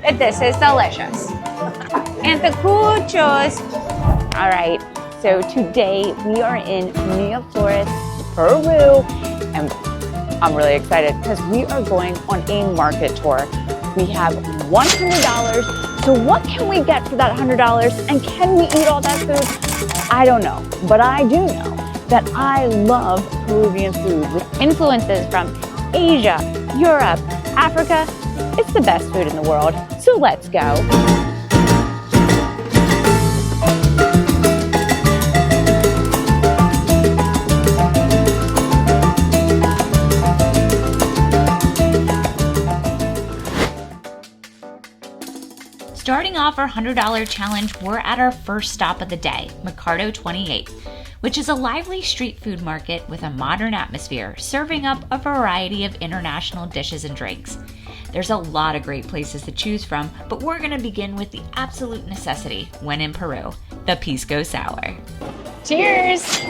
This is delicious. Anticuchos. All right, so today we are in Miraflores, Peru, and I'm really excited because we are going on a market tour. We have $100. So what can we get for that $100? And can we eat all that food? I don't know, but I do know that I love Peruvian food with influences from Asia, Europe, Africa. It's the best food in the world, so let's go. Starting off our $100 challenge, we're at our first stop of the day, Mercado 28, which is a lively street food market with a modern atmosphere, serving up a variety of international dishes and drinks. There's a lot of great places to choose from, but we're going to begin with the absolute necessity when in Peru, the Pisco Sour. Cheers!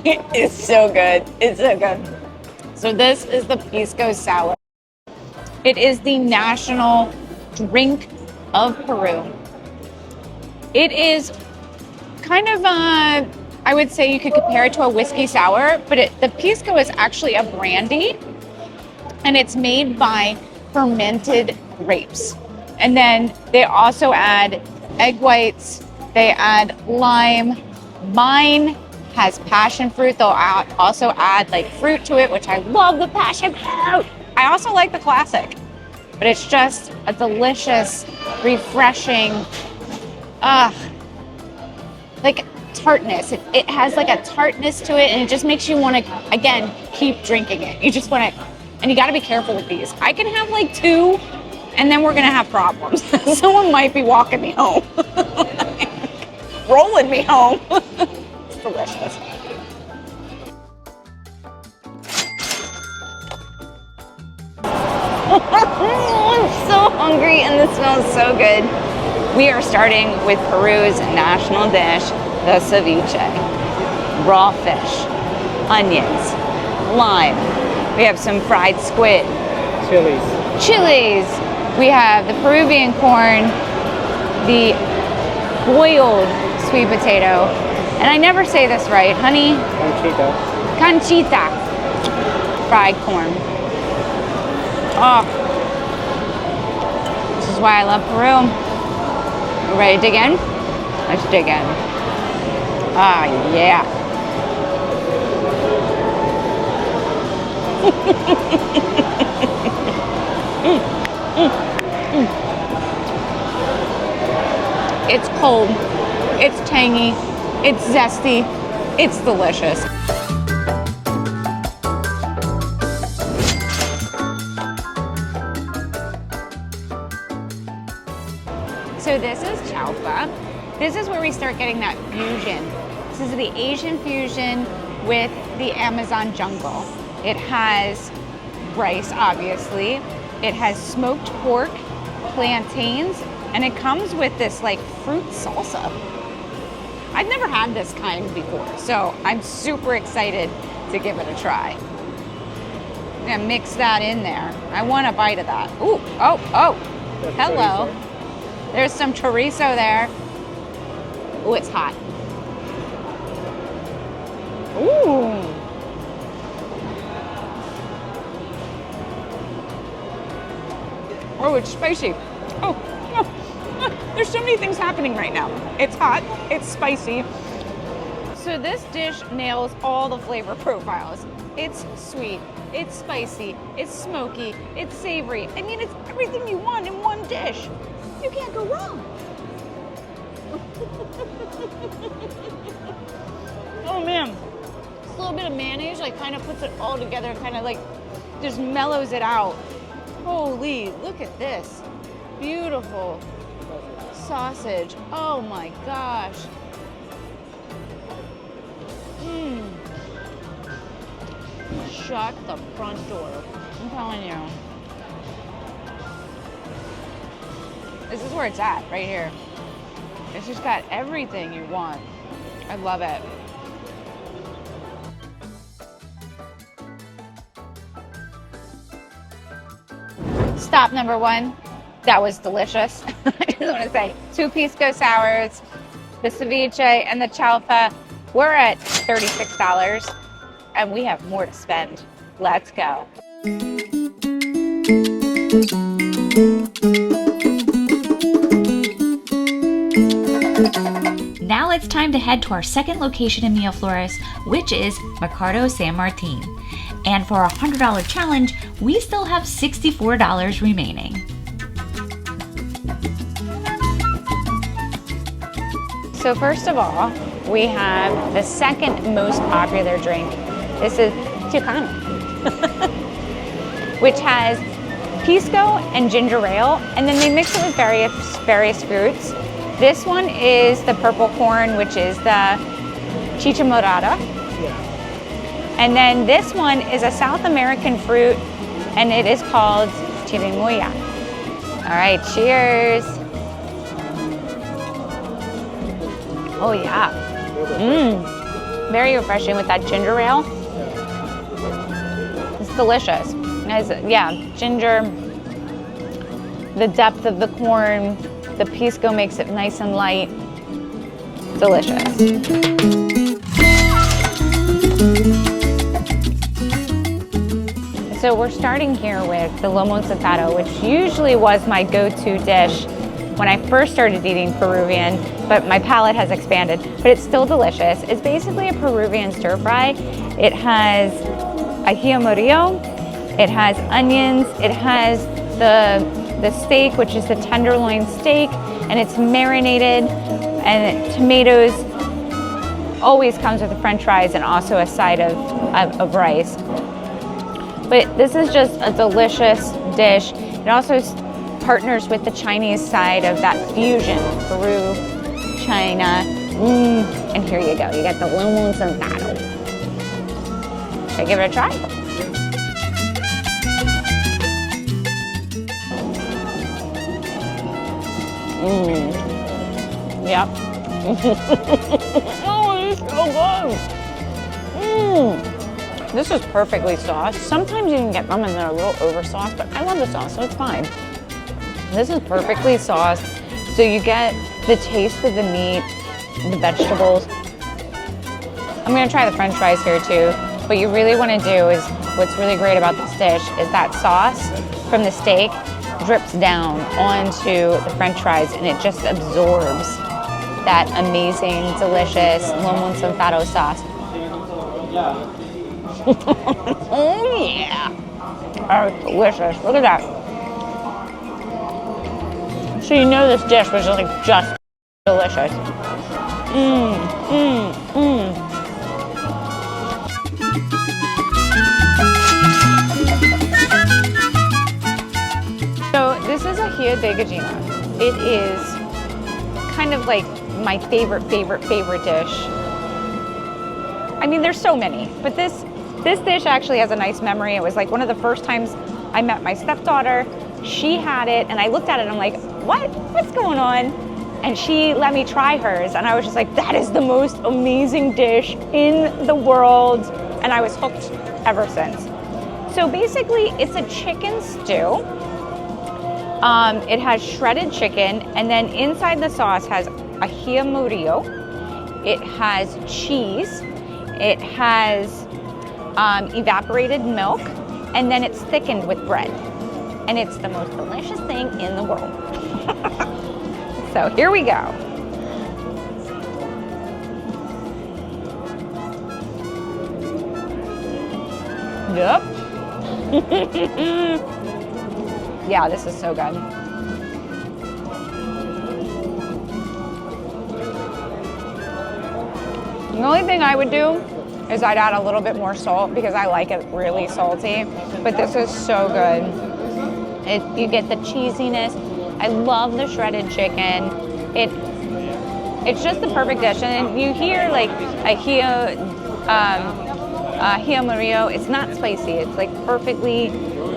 It's so good. It's so good. So this is the Pisco Sour. It is the national drink of Peru. It is kind of I would say you could compare it to a whiskey sour, but the Pisco is actually a brandy, and it's made by fermented grapes. And then they also add egg whites, they add lime. Mine has passion fruit. They'll also add like fruit to it, which I love the passion fruit. I also like the classic, but it's just a delicious, refreshing, like tartness. It has like a tartness to it, and it just makes you want to, again, keep drinking it. You just want to, and you got to be careful with these. I can have like two, and then we're going to have problems. Someone might be walking me home, rolling me home. It's delicious. I'm so hungry, and this smells so good. We are starting with Peru's national dish, the ceviche. Raw fish, onions, lime. We have some fried squid. Chilies. We have the Peruvian corn, the boiled sweet potato, and I never say this right, honey? Conchita. Fried corn. Oh, this is why I love Peru. You ready to dig in? Let's dig in. Ah, yeah. It's cold, it's tangy, it's zesty, it's delicious. So this is chaufa. This is where we start getting that fusion. This is the Asian fusion with the Amazon jungle. It has rice, obviously. It has smoked pork, plantains, and it comes with this like fruit salsa. I've never had this kind before, so I'm super excited to give it a try. I'm gonna mix that in there. I want a bite of that. Ooh, oh, hello. There's some chorizo there. Ooh, it's hot. Ooh. Oh, it's spicy. Oh, there's so many things happening right now. It's hot, it's spicy. So this dish nails all the flavor profiles. It's sweet, it's spicy, it's smoky, it's savory. I mean, it's everything you want in one dish. You can't go wrong. Oh man, a little bit of mayonnaise like kind of puts it all together and kind of like just mellows it out. Holy, look at this. Beautiful sausage. Oh my gosh. Shut the front door. I'm telling you. This is where it's at, right here. It's just got everything you want. I love it. Stop number 1. That was delicious. I just want to say 2 pisco sours, the ceviche, and the chalfa. We're at $36, and we have more to spend. Let's go. Now it's time to head to our second location in Miraflores, which is Mercado San Martín. And for our $100 challenge, we still have $64 remaining. So first of all, we have the second most popular drink. This is Chicano, which has pisco and ginger ale, and then they mix it with various fruits. This one is the purple corn, which is the chicha morada. And then this one is a South American fruit, and it is called chirimoya. All right, cheers. Oh yeah. Very refreshing with that ginger ale. It's delicious. It has, yeah, ginger, the depth of the corn, the pisco makes it nice and light. Delicious. So we're starting here with the lomo encantado, which usually was my go-to dish when I first started eating Peruvian, but my palate has expanded, but it's still delicious. It's basically a Peruvian stir fry. It has ají amarillo, it has onions, it has the steak, which is the tenderloin steak, and it's marinated, and tomatoes. Always comes with the french fries and also a side of rice. But this is just a delicious dish. It also partners with the Chinese side of that fusion, Peru, China. And here you go, you got the lomo encantado. Should I give it a try? Yep. Oh, it's so good. This is perfectly sauced. Sometimes you can get them and they're a little over sauced, but I love the sauce, so it's fine. This is perfectly sauced, so you get the taste of the meat, the vegetables. I'm gonna try the french fries here too. What you really wanna do is, what's really great about this dish is that sauce from the steak drips down onto the french fries and it just absorbs that amazing, delicious lomo encantado sauce. Oh yeah, that's delicious, look at that. So you know this dish was just delicious. So this is ají de gallina. It is kind of like my favorite dish. I mean, there's so many, but this dish actually has a nice memory. It was like one of the first times I met my stepdaughter. She had it, and I looked at it, and I'm like, what's going on? And she let me try hers, and I was just like, that is the most amazing dish in the world, and I was hooked ever since. So basically, it's a chicken stew. It has shredded chicken, and then inside the sauce has ají amarillo. It has cheese. It has evaporated milk, and then it's thickened with bread. And it's the most delicious thing in the world. So here we go. Yep. Yeah, this is so good. The only thing I would do is I'd add a little bit more salt because I like it really salty, but this is so good. You get the cheesiness. I love the shredded chicken. It's just the perfect dish. And you hear like ají amarillo. It's not spicy. It's like perfectly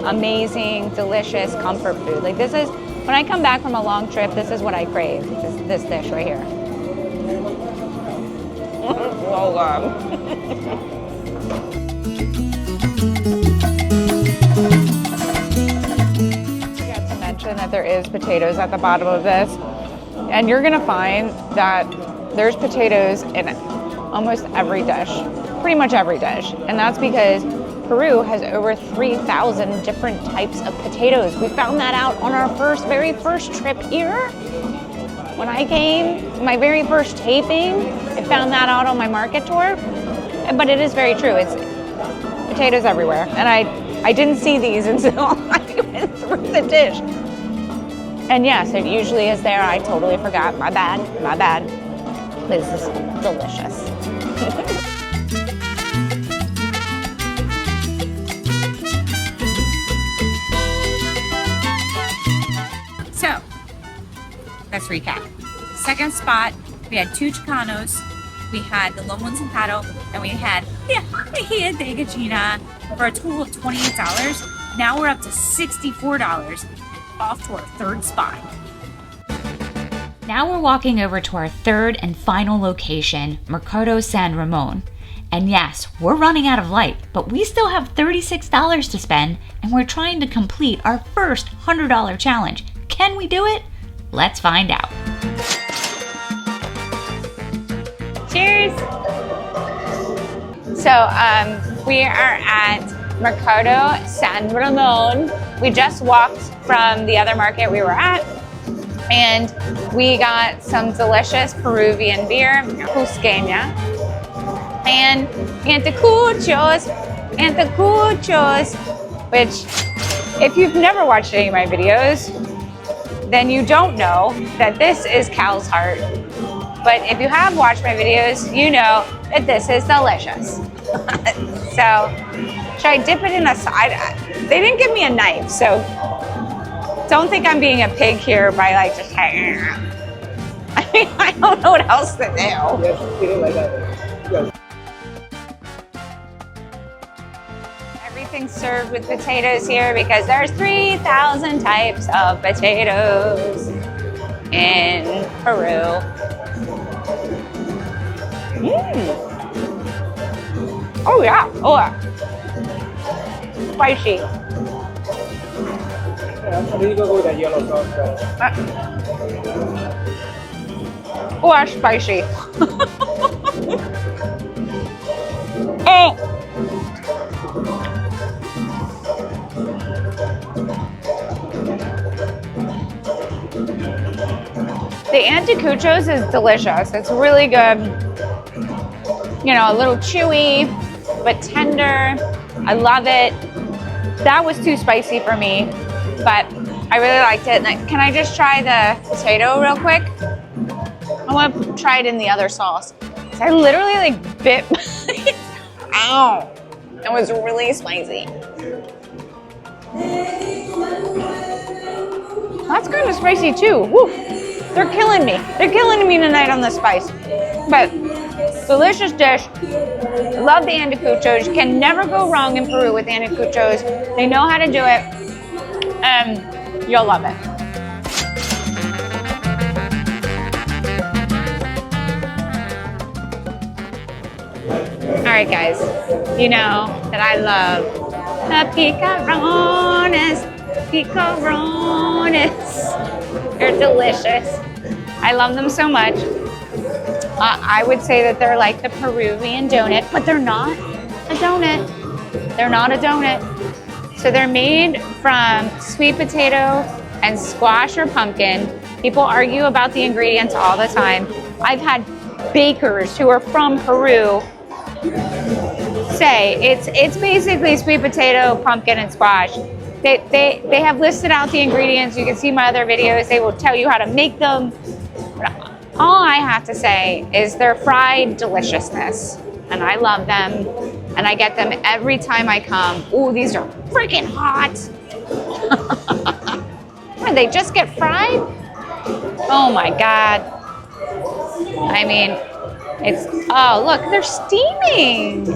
amazing, delicious comfort food. Like this is, when I come back from a long trip, this is what I crave. This dish right here. So good. that there is potatoes at the bottom of this. And you're gonna find that there's potatoes in almost every dish, pretty much every dish. And that's because Peru has over 3,000 different types of potatoes. We found that out on our very first trip here. When I came, my very first taping, I found that out on my market tour. But it is very true, it's potatoes everywhere. And I didn't see these until I went through the dish. And yes, it usually is there. I totally forgot, my bad. This is delicious. So, let's recap. Second spot, we had 2 Chicanos, we had the lomo encantado, and we had Mejilla de Gallina for a total of $28. Now we're up to $64, off to our third spot. Now we're walking over to our third and final location, Mercado San Ramon. And yes, we're running out of light, but we still have $36 to spend, and we're trying to complete our first $100 challenge. Can we do it? Let's find out. Cheers! So we are at Mercado San Ramon. We just walked from the other market we were at, and we got some delicious Peruvian beer, Cusqueña, and anticuchos, which if you've never watched any of my videos, then you don't know that this is cow's heart. But if you have watched my videos, you know that this is delicious. So, should I dip it in a side? They didn't give me a knife, so don't think I'm being a pig here by like just hanging out. I mean, I don't know what else to do. Yes, eat it like that. Yes. Everything's served with potatoes here because there's 3,000 types of potatoes in Peru. Oh yeah, oh yeah. Spicy. Yeah, I'm really gonna go with that yellow sauce. Oh, that's spicy. Oh. The anticuchos is delicious. It's really good. You know, a little chewy, but tender. I love it. That was too spicy for me, but I really liked it. Can I just try the potato real quick? I want to try it in the other sauce. I literally like bit. Ow! It was really spicy. That's kind of spicy too. Woo. They're killing me. They're killing me tonight on the spice. But delicious dish. Love the anticuchos. You can never go wrong in Peru with anticuchos. They know how to do it, and you'll love it. All right, guys. You know that I love the picarones. They're delicious. I love them so much. I would say that they're like the Peruvian donut, but they're not a donut. They're not a donut. So they're made from sweet potato and squash or pumpkin. People argue about the ingredients all the time. I've had bakers who are from Peru say it's basically sweet potato, pumpkin, and squash. They have listed out the ingredients. You can see my other videos. They will tell you how to make them. All I have to say is they're fried deliciousness, and I love them, and I get them every time I come. Ooh, these are freaking hot. What, they just get fried? Oh my God. I mean, oh look, they're steaming.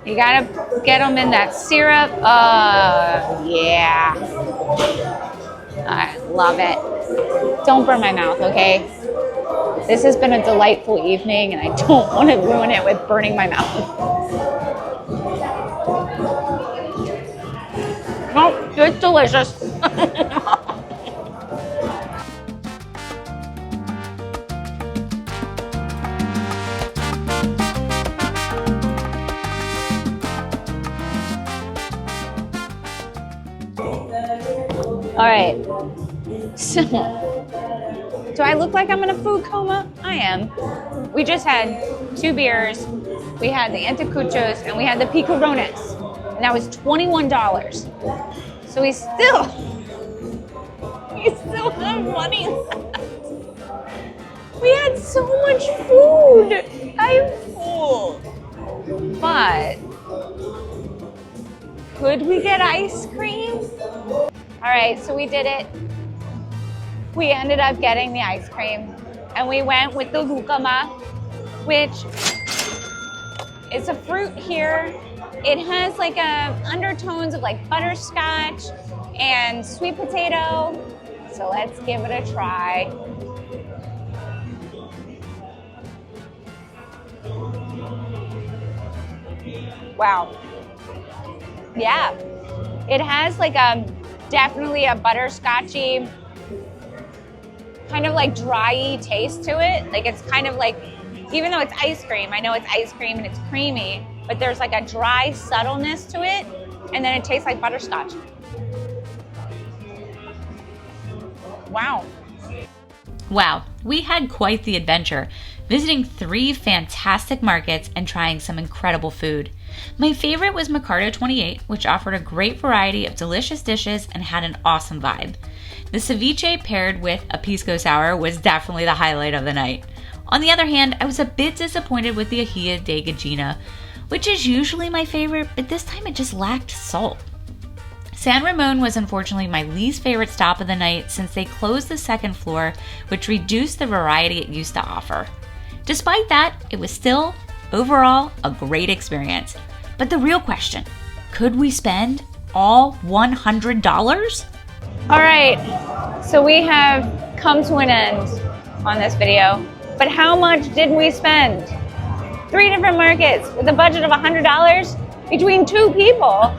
You gotta get them in that syrup. Yeah. I love it. Don't burn my mouth, okay? This has been a delightful evening, and I don't want to ruin it with burning my mouth. Oh, it's delicious. All right. So, do I look like I'm in a food coma? I am. We just had 2 beers. We had the anticuchos and we had the picarones. And that was $21. So we still have money left. We had so much food. I'm full. But could we get ice cream? All right, so we did it. We ended up getting the ice cream and we went with the lucama, which is a fruit here. It has like undertones of like butterscotch and sweet potato. So let's give it a try. Wow. Yeah. It has like definitely a butterscotchy, kind of like dry taste to it. Like it's kind of like, even though it's ice cream, I know it's ice cream and it's creamy, but there's like a dry subtleness to it, and then it tastes like butterscotch. Wow. Wow, we had quite the adventure, visiting 3 fantastic markets and trying some incredible food. My favorite was Mercado 28, which offered a great variety of delicious dishes and had an awesome vibe. The ceviche paired with a pisco sour was definitely the highlight of the night. On the other hand, I was a bit disappointed with the ají de gallina, which is usually my favorite, but this time it just lacked salt. San Ramon was unfortunately my least favorite stop of the night since they closed the second floor, which reduced the variety it used to offer. Despite that, it was still, overall, a great experience. But the real question, could we spend all $100? All right, so we have come to an end on this video, but how much did we spend? 3 different markets with a budget of $100 between 2 people.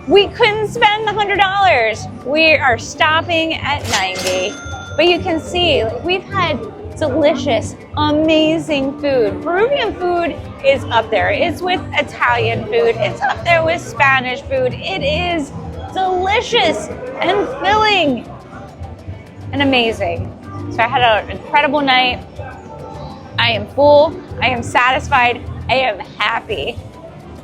We couldn't spend the $100. We are stopping at 90. But you can see we've had delicious, amazing food. Peruvian food is up there. It's with Italian food. It's up there with Spanish food. It is delicious and filling and amazing. So I had an incredible night. I am full. I am satisfied. I am happy.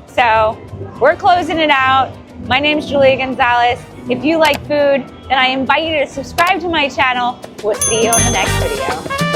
So we're closing it out. My name is Julia Gonzales. If you like food, then I invite you to subscribe to my channel. We'll see you on the next video.